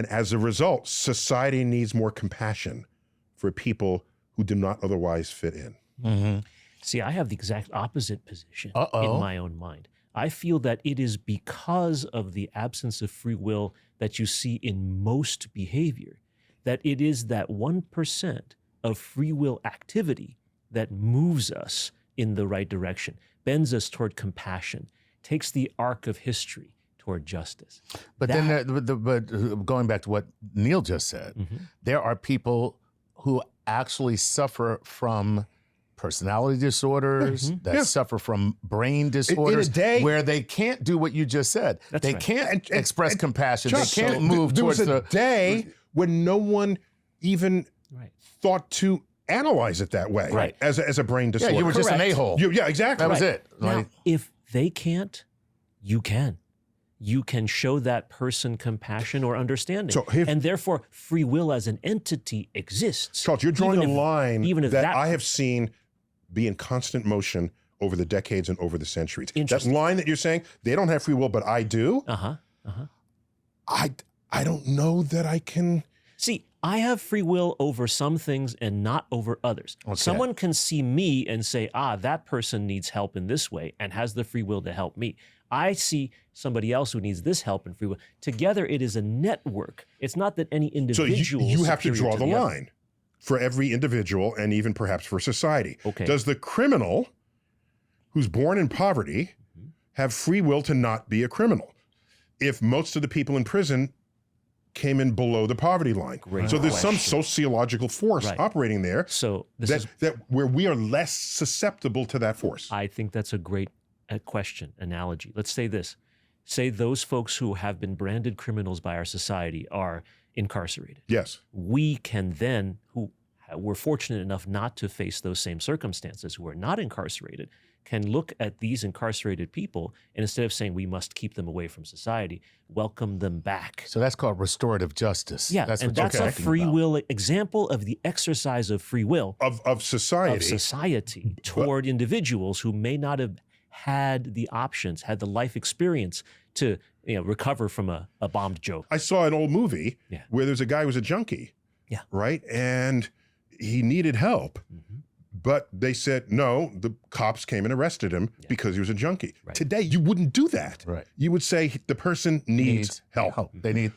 And as a result, society needs more compassion for people who do not otherwise fit in. Mm-hmm. See, I have the exact opposite position Uh-oh. in my own mind. I feel that it is because of the absence of free will that you see in most behavior, that it is that 1% of free will activity that moves us in the right direction, bends us toward compassion, takes the arc of history toward justice. But That- but going back to what Neil just said, there are people who actually suffer from personality disorders, that Yeah. suffer from brain disorders, day- where they can't do what you just said. That's They right. can't express compassion. Just they can't so move there towards was a the day when no one even Right. thought to analyze it that way, Right. as a brain Yeah, disorder. you were just an Correct. a-hole. Yeah, exactly. That was Right. it. Now, Like, if they can't, you can. You can show that person compassion or understanding. So if- and therefore, free will as an entity exists. Charles, you're drawing Even a if- line even if that that- I have seen be in constant motion over the decades and over the centuries. That Interesting. line that you're saying, they don't have free will, but I do, Uh-huh. I don't know that I can. See, I have free will over some things and not over others. Okay. Someone can see me and say, that person needs help in this way and has the free will to help me. I see somebody else who needs this help and free will. Together, it is a network. It's not that any So individual you is have to superior draw the other. line for every individual and even perhaps for society. Okay. Does the criminal who's born in poverty have free will to not be a criminal if most of the people in prison came in below the poverty line? Great So there's some question. sociological force Right. operating there So this is that where we are less susceptible to that force. I think that's a great question, analogy. Let's say this. Say those folks who have been branded criminals by our society are incarcerated. Yes. We can then, who were fortunate enough not to face those same circumstances, who are not incarcerated, can look at these incarcerated people and instead of saying we must keep them away from society, welcome them back. so that's called restorative justice. Yeah, that's and what you're that's a talking free about. will example of the exercise of free will Of society. of society toward individuals who may not have had the options, had the life experience to recover from a bombed joke. I saw an old movie Yeah. where there's a guy who was a junkie. Yeah. Right? And he needed help. But they said, no, the cops came and arrested him because he was a junkie. Right. Today, you wouldn't do that. Right. You would say the person needs help. They need